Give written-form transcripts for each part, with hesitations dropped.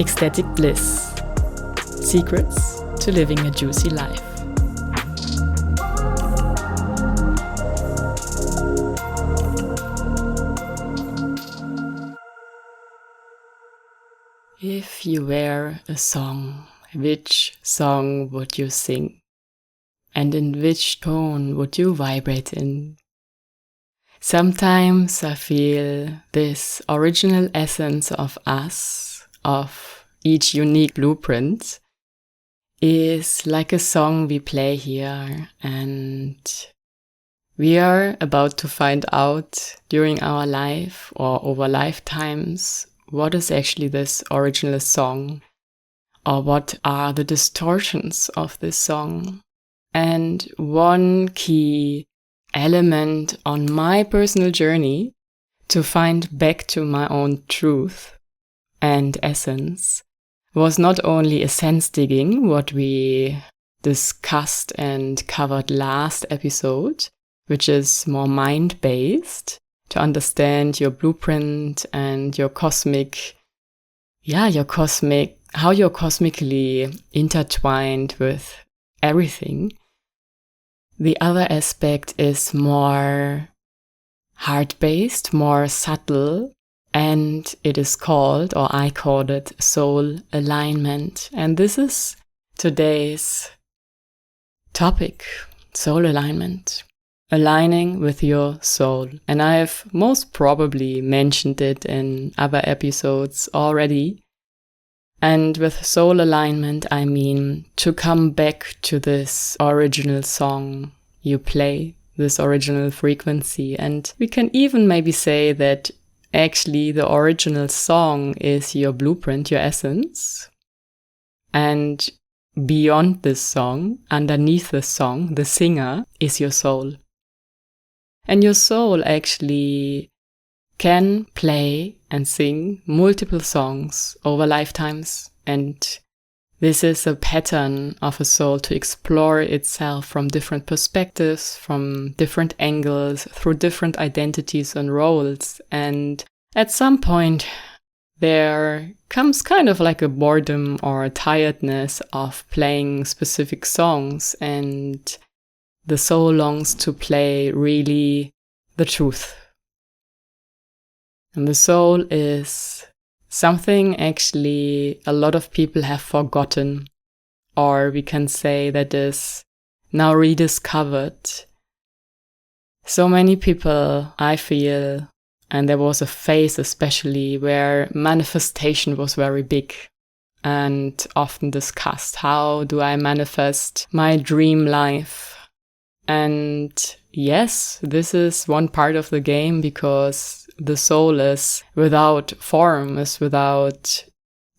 Ecstatic Bliss. Secrets to living a juicy life. If you were a song, which song would you sing? And in which tone would you vibrate in? Sometimes I feel this original essence of us, of each unique blueprint, is like a song we play here, and we are about to find out during our life or over lifetimes what is actually this original song, or what are the distortions of this song. And one key element on my personal journey to find back to my own truth and essence was not only a sense digging, what we discussed and covered last episode, which is more mind-based, to understand your blueprint and how you're cosmically intertwined with everything. The other aspect is more heart-based, more subtle, and it is called, or I called it, soul alignment. And this is today's topic, soul alignment. Aligning with your soul. And I've most probably mentioned it in other episodes already. And with soul alignment, I mean to come back to this original song you play, this original frequency. And we can even maybe say that actually the original song is your blueprint, your essence. And beyond this song, underneath the song, the singer is your soul. And your soul actually can play and sing multiple songs over lifetimes. And this is a pattern of a soul to explore itself from different perspectives, from different angles, through different identities and roles. And at some point, there comes kind of like a boredom or a tiredness of playing specific songs, and the soul longs to play really the truth. And the soul is something actually a lot of people have forgotten, or we can say that is now rediscovered. So many people, I feel, and there was a phase especially where manifestation was very big and often discussed. How do I manifest my dream life? And yes, this is one part of the game, because the soul is without form, is without,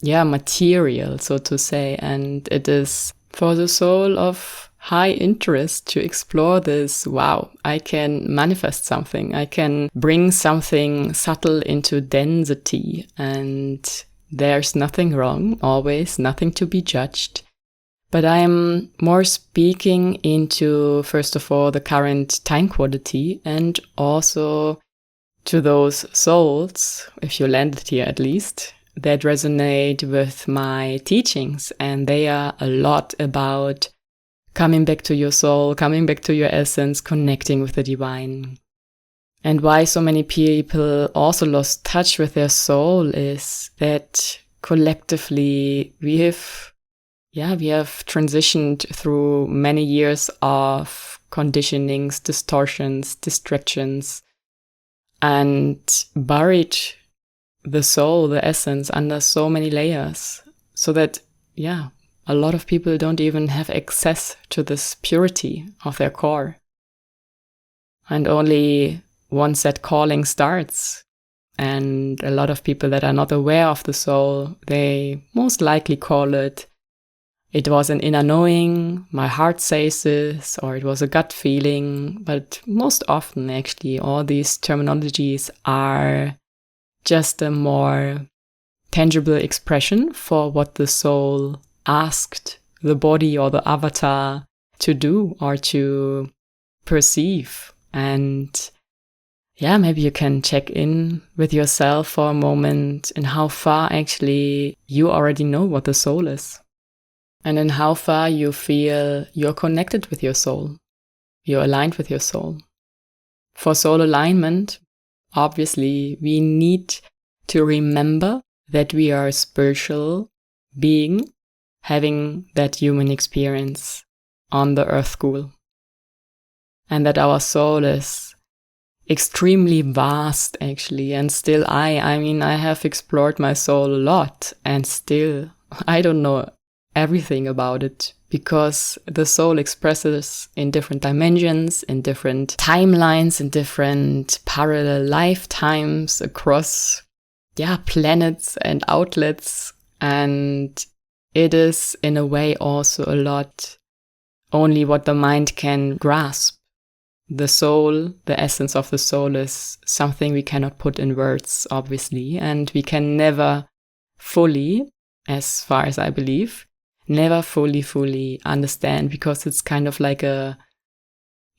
material, so to say. And it is for the soul of high interest to explore this. Wow, I can manifest something. I can bring something subtle into density. And there's nothing wrong, always nothing to be judged. But I'm more speaking into, first of all, the current time quality, and also to those souls, if you landed here at least, that resonate with my teachings. And they are a lot about coming back to your soul, coming back to your essence, connecting with the divine. And why so many people also lost touch with their soul is that collectively we have transitioned through many years of conditionings, distortions, distractions, and buried the soul, the essence, under so many layers, so that, a lot of people don't even have access to this purity of their core. And only once that calling starts, and a lot of people that are not aware of the soul, they most likely call it was an inner knowing, my heart says this, or it was a gut feeling. But most often, actually, all these terminologies are just a more tangible expression for what the soul asked the body or the avatar to do or to perceive. And maybe you can check in with yourself for a moment in how far actually you already know what the soul is. And in how far you feel you're connected with your soul. You're aligned with your soul. For soul alignment, obviously, we need to remember that we are a spiritual being having that human experience on the earth school. And that our soul is extremely vast, actually. And still I have explored my soul a lot, and still I don't know everything about it, because the soul expresses in different dimensions, in different timelines, in different parallel lifetimes across planets and outlets. And it is in a way also a lot only what the mind can grasp. The soul, the essence of the soul, is something we cannot put in words, obviously, and we can never fully, as far as I believe, never fully understand, because it's kind of like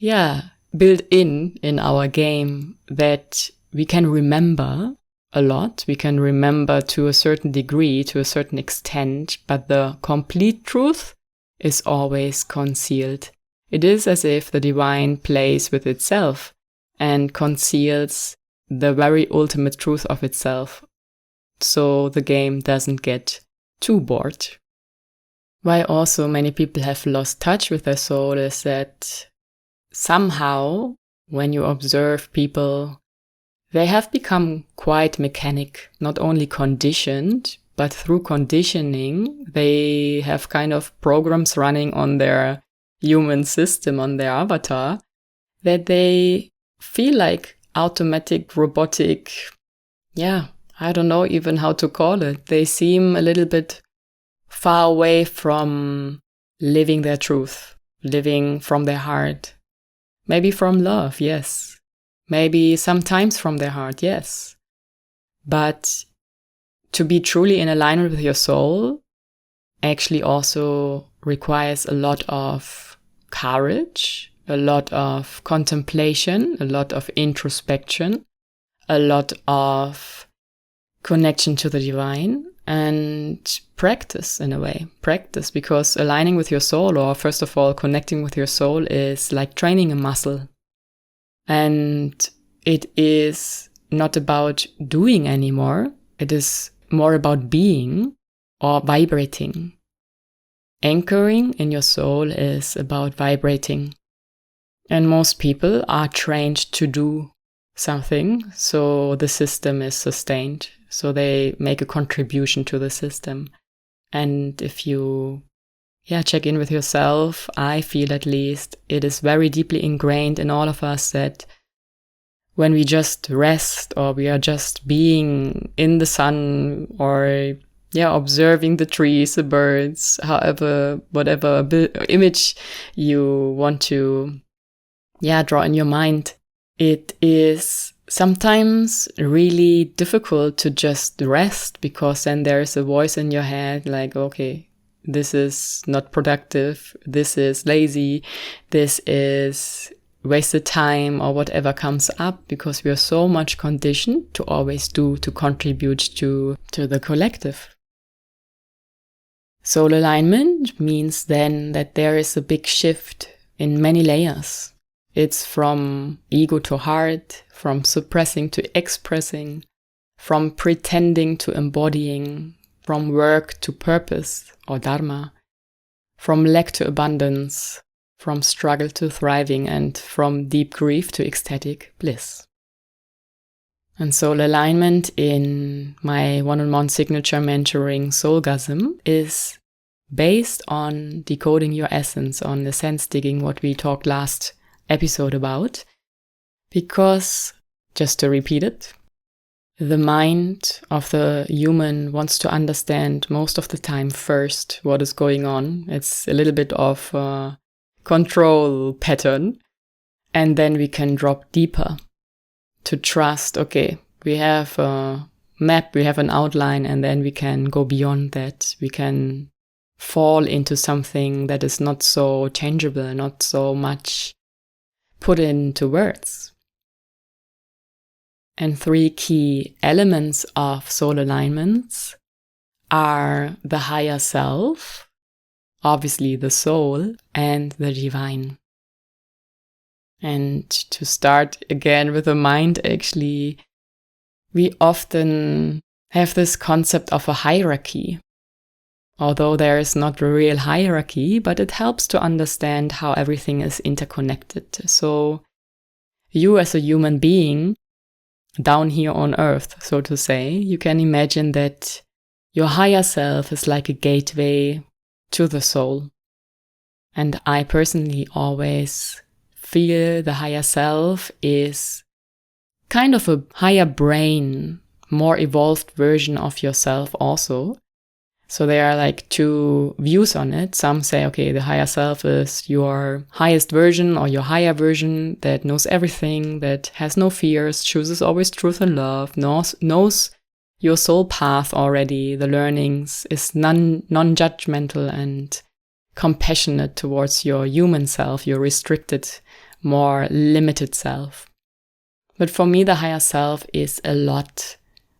built in our game that we can remember a lot. We can remember to a certain degree, to a certain extent, but the complete truth is always concealed. It is as if the divine plays with itself and conceals the very ultimate truth of itself, so the game doesn't get too bored. Why also many people have lost touch with their soul is that somehow, when you observe people, they have become quite mechanic, not only conditioned, but through conditioning, they have kind of programs running on their human system, on their avatar, that they feel like automatic, robotic, I don't know even how to call it. They seem a little bit far away from living their truth, living from their heart. Maybe from love, yes. Maybe sometimes from their heart, yes. But to be truly in alignment with your soul actually also requires a lot of courage, a lot of contemplation, a lot of introspection, a lot of connection to the divine, and practice in a way. Practice, because aligning with your soul, or first of all, connecting with your soul, is like training a muscle. And it is not about doing anymore. It is more about being or vibrating. Anchoring in your soul is about vibrating. And most people are trained to do something, so the system is sustained. So they make a contribution to the system. And if you check in with yourself, I feel at least it is very deeply ingrained in all of us that when we just rest, or we are just being in the sun, or observing the trees, the birds, whatever image you want to draw in your mind, it is sometimes really difficult to just rest, because then there is a voice in your head like, okay, this is not productive, this is lazy, this is wasted time, or whatever comes up, because we are so much conditioned to always do, to contribute to the collective. Soul alignment means then that there is a big shift in many layers. It's from ego to heart, from suppressing to expressing, from pretending to embodying, from work to purpose or dharma, from lack to abundance, from struggle to thriving, and from deep grief to ecstatic bliss. And soul alignment in my one-on-one signature mentoring Soulgasm is based on decoding your essence, on the sense digging, what we talked last episode about. Because, just to repeat it, the mind of the human wants to understand most of the time first what is going on. It's a little bit of a control pattern. And then we can drop deeper to trust, okay, we have a map, we have an outline, and then we can go beyond that. We can fall into something that is not so tangible, not so much put into words. And 3 key elements of soul alignments are the higher self, obviously the soul, and the divine. And to start again with the mind, actually, we often have this concept of a hierarchy. Although there is not a real hierarchy, but it helps to understand how everything is interconnected. So you as a human being, down here on earth, so to say, you can imagine that your higher self is like a gateway to the soul. And I personally always feel the higher self is kind of a higher brain, more evolved version of yourself also. So there are like 2 views on it. Some say, okay, the higher self is your highest version or your higher version that knows everything, that has no fears, chooses always truth and love, knows your soul path already, the learnings, is non-judgmental and compassionate towards your human self, your restricted, more limited self. But for me, the higher self is a lot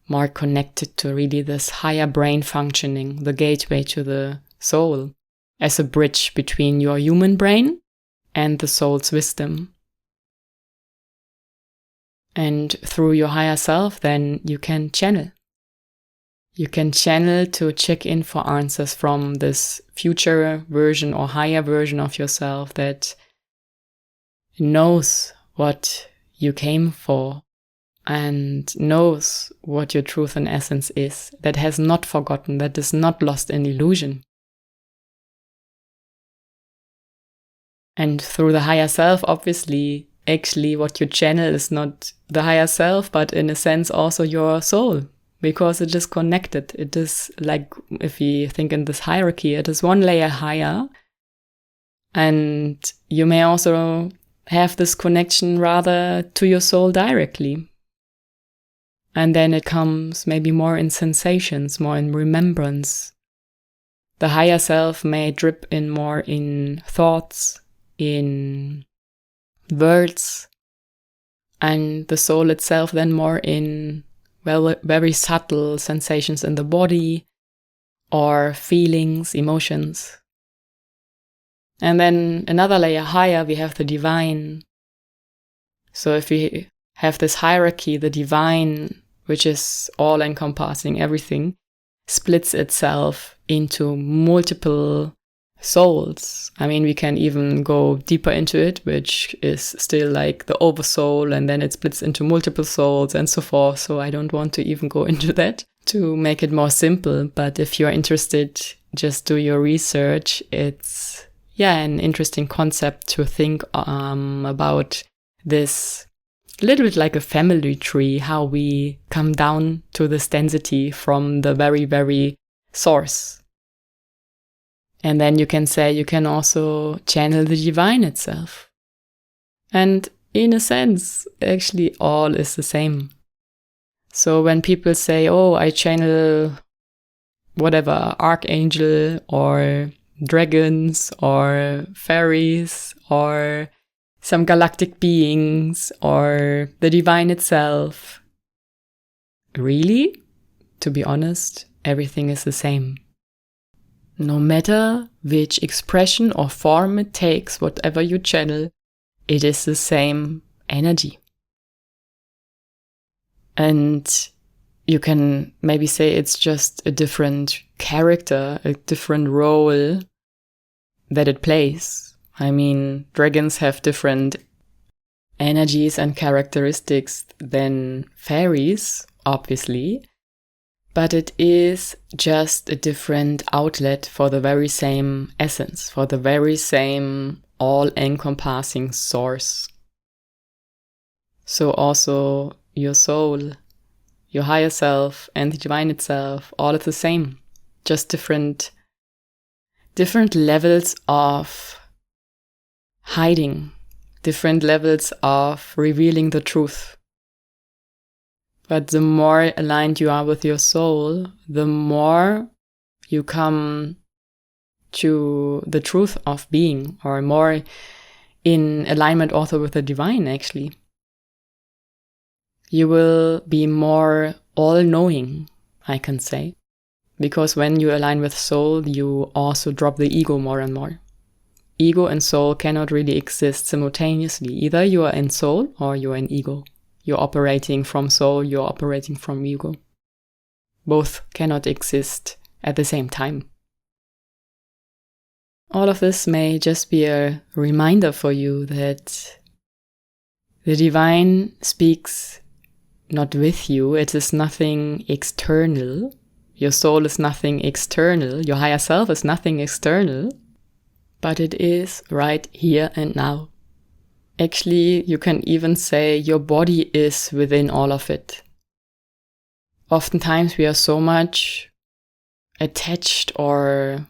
more connected to really this higher brain functioning, the gateway to the soul, as a bridge between your human brain and the soul's wisdom. And through your higher self, then you can channel. You can channel to check in for answers from this future version or higher version of yourself that knows what you came for and knows what your truth and essence is, that has not forgotten, that is not lost in illusion. And through the higher self, obviously, actually what you channel is not the higher self, but in a sense also your soul, because it is connected. It is like, if we think in this hierarchy, it is 1 layer higher. And you may also have this connection rather to your soul directly. And then it comes maybe more in sensations, more in remembrance. The higher self may drip in more in thoughts, in words, and the soul itself then more in, well, very subtle sensations in the body or feelings, emotions. And then another layer higher, we have the divine. So if we have this hierarchy, the divine, which is all-encompassing everything, splits itself into multiple souls. I mean, we can even go deeper into it, which is still like the oversoul, and then it splits into multiple souls and so forth. So I don't want to even go into that to make it more simple. But if you're interested, just do your research. It's, an interesting concept to think about this. A little bit like a family tree, how we come down to this density from the very, very source. And then you can say you can also channel the divine itself. And in a sense, actually all is the same. So when people say, oh, I channel whatever, archangel or dragons or fairies or some galactic beings or the divine itself. Really? To be honest, everything is the same. No matter which expression or form it takes, whatever you channel, it is the same energy. And you can maybe say it's just a different character, a different role that it plays. I mean, dragons have different energies and characteristics than fairies, obviously, but it is just a different outlet for the very same essence, for the very same all-encompassing source. So also your soul, your higher self, and the divine itself, all is the same, just different levels of hiding, different levels of revealing the truth. But the more aligned you are with your soul, the more you come to the truth of being, or more in alignment also with the divine, actually. you will be more all-knowing, I can say. Because when you align with soul, you also drop the ego more and more. Ego and soul cannot really exist simultaneously. Either you are in soul or you are in ego. You're operating from soul, you're operating from ego. Both cannot exist at the same time. All of this may just be a reminder for you that the divine speaks not with you. It is nothing external. Your soul is nothing external. Your higher self is nothing external. But it is right here and now. Actually, you can even say your body is within all of it. Oftentimes we are so much attached or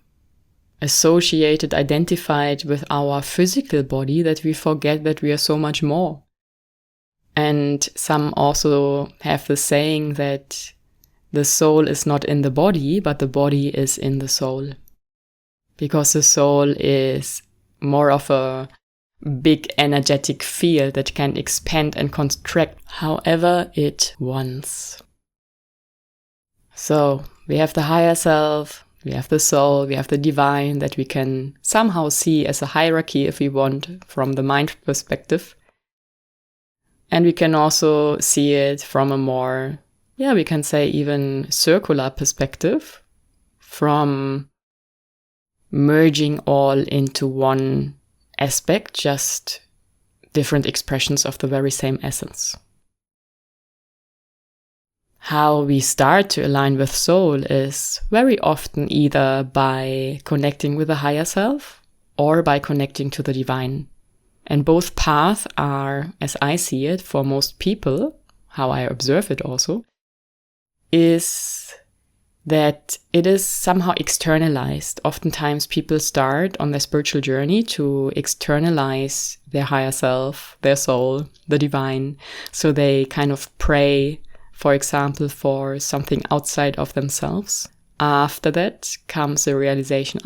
associated, identified with our physical body that we forget that we are so much more. And some also have the saying that the soul is not in the body, but the body is in the soul. Because the soul is more of a big energetic field that can expand and contract however it wants. So we have the higher self, we have the soul, we have the divine that we can somehow see as a hierarchy if we want from the mind perspective. And we can also see it from a more, we can say even circular perspective, from merging all into one aspect, just different expressions of the very same essence. How we start to align with soul is very often either by connecting with the higher self or by connecting to the divine. And both paths are, as I see it, for most people, how I observe it also, is that it is somehow externalized. Oftentimes people start on their spiritual journey to externalize their higher self, their soul, the divine. So they kind of pray, for example, for something outside of themselves. After that comes the realization,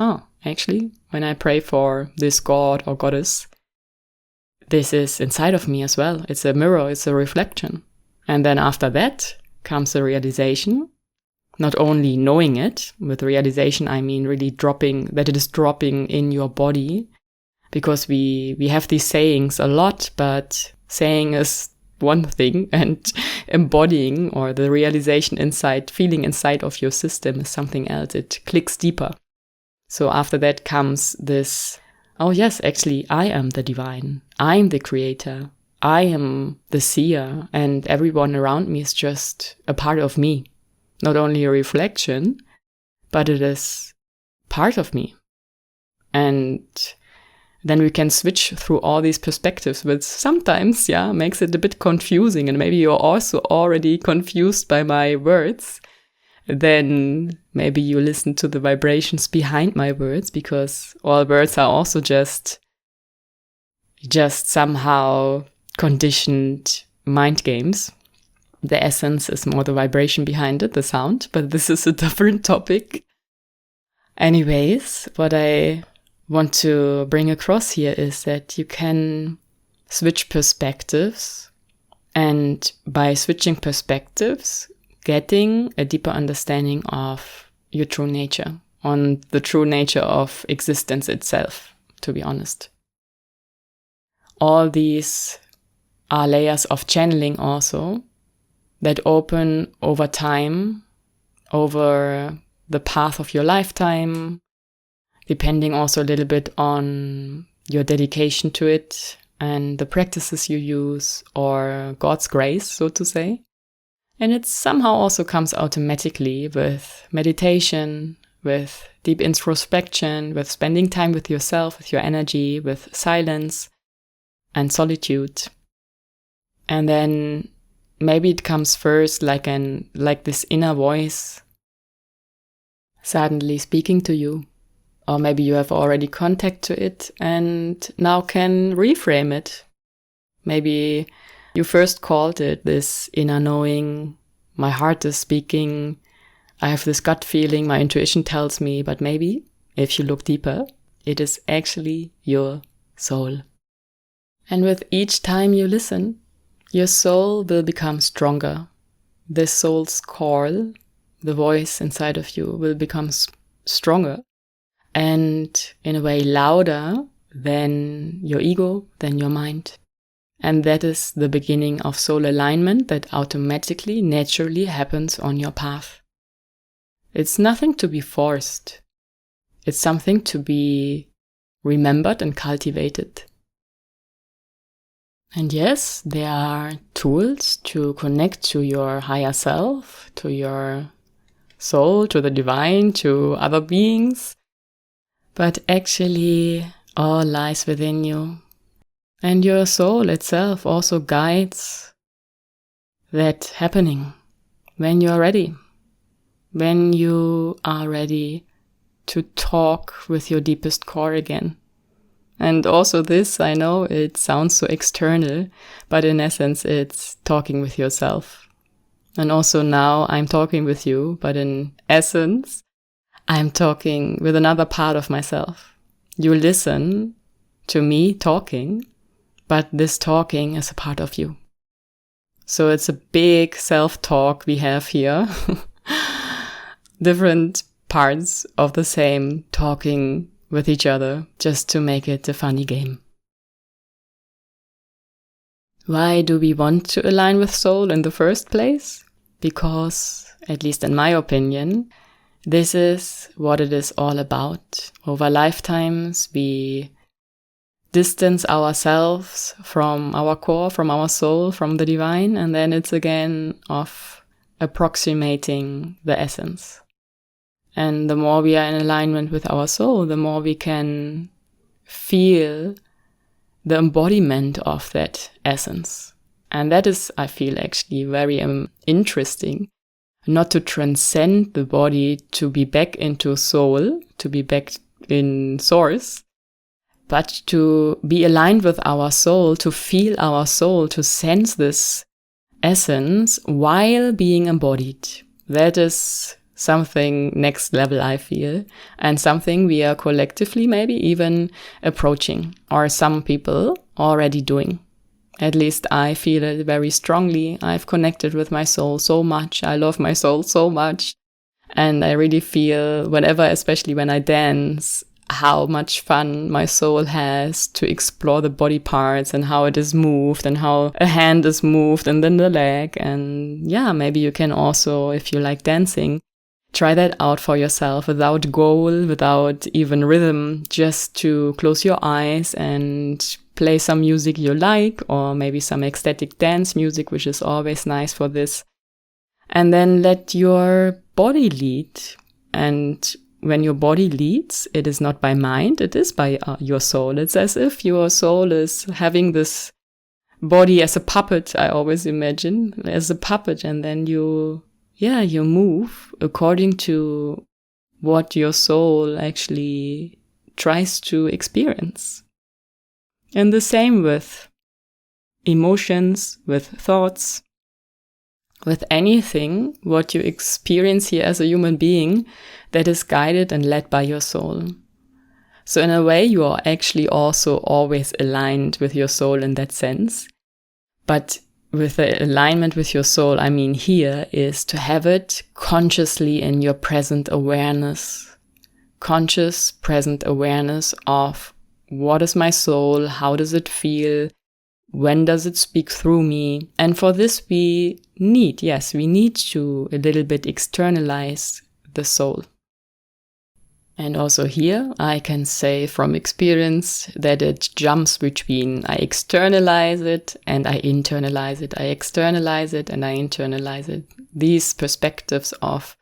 actually, when I pray for this god or goddess, this is inside of me as well. It's a mirror, it's a reflection. And then after that comes the realization, not only knowing it, with realization I mean really dropping, that it is dropping in your body, because we have these sayings a lot, but saying is one thing and embodying or the realization inside, feeling inside of your system is something else. It clicks deeper. So after that comes this, oh yes, actually I am the divine. I'm the creator. I am the seer, and everyone around me is just a part of me. Not only a reflection, but it is part of me. And then we can switch through all these perspectives, which sometimes, makes it a bit confusing. And maybe you're also already confused by my words. Then maybe you listen to the vibrations behind my words, because all words are also just somehow conditioned mind games. The essence is more the vibration behind it, the sound, but this is a different topic. Anyways, what I want to bring across here is that you can switch perspectives, and by switching perspectives, getting a deeper understanding of your true nature, on the true nature of existence itself, to be honest. All these are layers of channeling also, that open over time, over the path of your lifetime, depending also a little bit on your dedication to it and the practices you use, or God's grace, so to say. And it somehow also comes automatically with meditation, with deep introspection, with spending time with yourself, with your energy, with silence and solitude. And then maybe it comes first like this inner voice suddenly speaking to you. Or maybe you have already contact to it and now can reframe it. Maybe you first called it this inner knowing, my heart is speaking, I have this gut feeling, my intuition tells me, but maybe, if you look deeper, it is actually your soul. And with each time you listen, your soul will become stronger. The soul's call, the voice inside of you, will become stronger and in a way louder than your ego, than your mind. And that is the beginning of soul alignment that automatically, naturally happens on your path. It's nothing to be forced. It's something to be remembered and cultivated. And yes, there are tools to connect to your higher self, to your soul, to the divine, to other beings. But actually, all lies within you. And your soul itself also guides that happening when you're ready. When you are ready to talk with your deepest core again. And also this, I know it sounds so external, but in essence it's talking with yourself. And also now I'm talking with you, but in essence I'm talking with another part of myself. You listen to me talking, but this talking is a part of you. So it's a big self-talk we have here. Different parts of the same talking with each other, just to make it a funny game. Why do we want to align with soul in the first place? Because, at least in my opinion, this is what it is all about. Over lifetimes, we distance ourselves from our core, from our soul, from the divine, and then it's again of approximating the essence. And the more we are in alignment with our soul, the more we can feel the embodiment of that essence. And that is, I feel, actually very interesting. Not to transcend the body, to be back into soul, to be back in source, but to be aligned with our soul, to feel our soul, to sense this essence while being embodied. That is something next level, I feel, and something we are collectively maybe even approaching, or some people already doing. At least I feel it very strongly. I've connected with my soul so much. I love my soul so much. And I really feel whenever, especially when I dance, how much fun my soul has to explore the body parts and how it is moved and how a hand is moved and then the leg. And yeah, maybe you can also, if you like dancing, try that out for yourself without goal, without even rhythm, just to close your eyes and play some music you like, or maybe some ecstatic dance music, which is always nice for this. And then let your body lead. And when your body leads, it is not by mind, it is by your soul. It's as if your soul is having this body as a puppet, I always imagine, as a puppet, and then you move according to what your soul actually tries to experience. And the same with emotions, with thoughts, with anything, what you experience here as a human being that is guided and led by your soul. So in a way, you are actually also always aligned with your soul in that sense. But with the alignment with your soul, I mean here is to have it consciously in your present awareness. Conscious present awareness of what is my soul, how does it feel, when does it speak through me. And for this we need to a little bit externalize the soul. And also here I can say from experience that it jumps between I externalize it and I internalize it. I externalize it and I internalize it. These perspectives of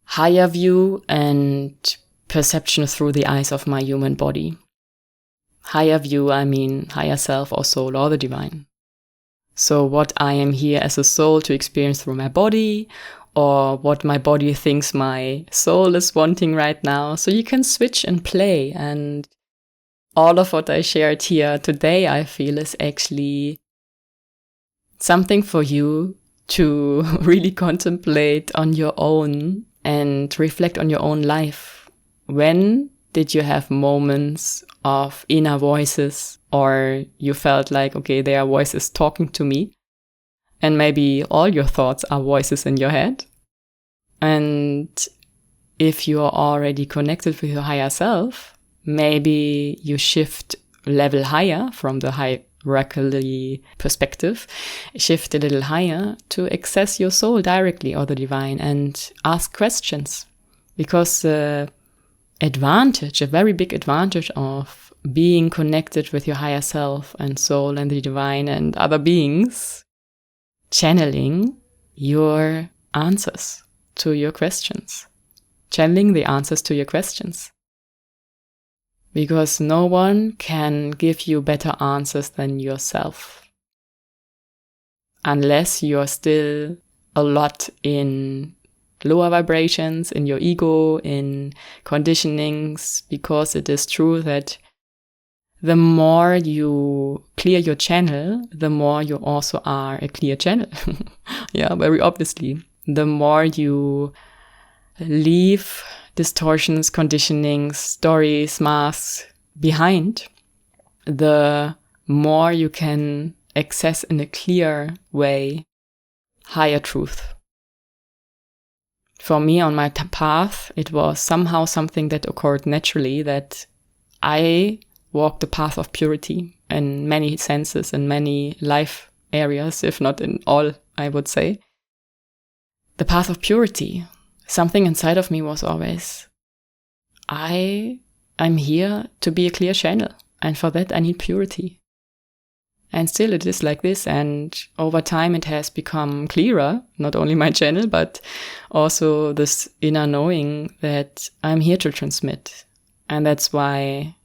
higher view and perception through the eyes of my human body. Higher view, I mean higher self or soul or the divine. So what I am here as a soul to experience through my body, or what my body thinks my soul is wanting right now. So you can switch and play. And all of what I shared here today, I feel, is actually something for you to really contemplate on your own and reflect on your own life. When Did you have moments of inner voices, or you felt like, okay, there are voices talking to me, and maybe all your thoughts are voices in your head? And if you are already connected with your higher self, maybe you shift level higher from the hierarchical perspective, shift a little higher to access your soul directly or the divine and ask questions. Because the advantage, a very big advantage of being connected with your higher self and soul and the divine and other beings, channeling your answers to your questions. Channeling the answers to your questions. Because no one can give you better answers than yourself. Unless you're still a lot in lower vibrations, in your ego, in conditionings, because it is true that the more you clear your channel, the more you also are a clear channel. Yeah, very obviously. The more you leave distortions, conditionings, stories, masks behind, the more you can access in a clear way higher truth. For me, on my path, it was somehow something that occurred naturally, that I walked the path of purity in many senses, in many life areas, if not in all, I would say. The path of purity. Something inside of me was always, I'm here to be a clear channel, and for that I need purity. And still it is like this, and over time it has become clearer, not only my channel, but also this inner knowing that I'm here to transmit. And that's why,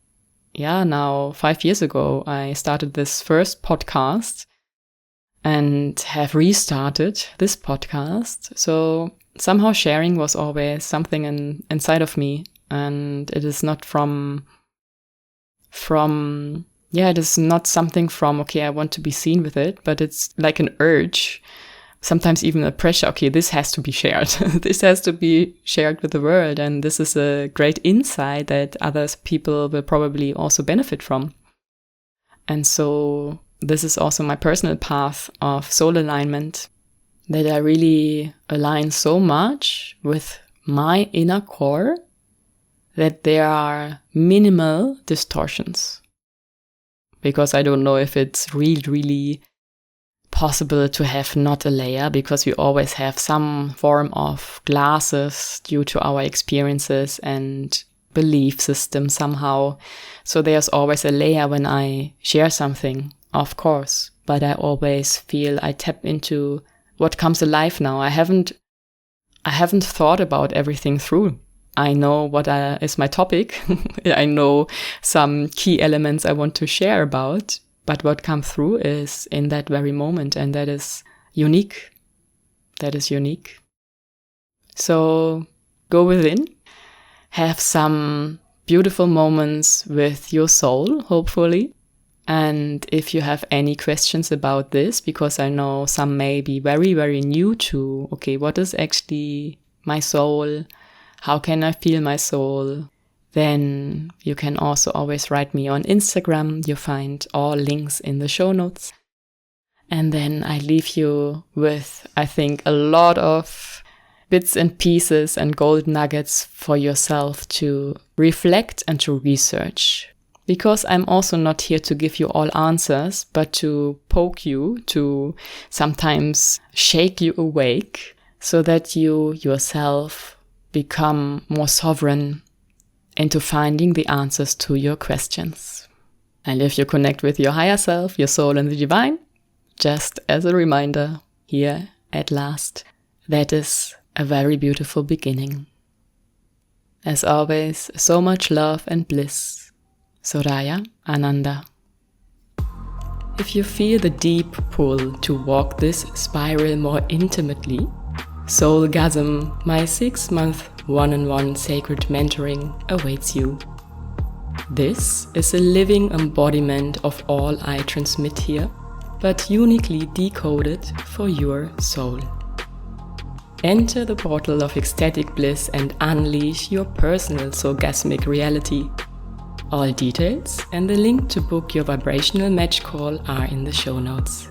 now 5 years ago, I started this first podcast and have restarted this podcast. So somehow sharing was always something inside of me, and it is not it is not something from, okay, I want to be seen with it, but it's like an urge, sometimes even a pressure, okay, this has to be shared. This has to be shared with the world, and this is a great insight that other people will probably also benefit from. And so this is also my personal path of soul alignment, that I really align so much with my inner core that there are minimal distortions. Because I don't know if it's really possible to have not a layer, because we always have some form of glasses due to our experiences and belief system somehow. So there's always a layer when I share something, of course, but I always feel I tap into what comes alive now. I haven't thought about everything through. I know what is my topic. I know some key elements I want to share about, but what comes through is in that very moment, and that is unique. That is unique. So go within, have some beautiful moments with your soul, hopefully. And if you have any questions about this, because I know some may be very, very new to, okay, what is actually my soul? How can I feel my soul? Then you can also always write me on Instagram. You find all links in the show notes. And then I leave you with, I think, a lot of bits and pieces and gold nuggets for yourself to reflect and to research. Because I'm also not here to give you all answers, but to poke you, to sometimes shake you awake, so that you yourself become more sovereign into finding the answers to your questions. And if you connect with your higher self, your soul and the divine, just as a reminder, here at last, that is a very beautiful beginning. As always, so much love and bliss. Soraya Ananda. If you feel the deep pull to walk this spiral more intimately, Soulgasm, my 6-month one-on-one sacred mentoring awaits you. This is a living embodiment of all I transmit here, but uniquely decoded for your soul. Enter the portal of ecstatic bliss and unleash your personal orgasmic reality. All details and the link to book your vibrational match call are in the show notes.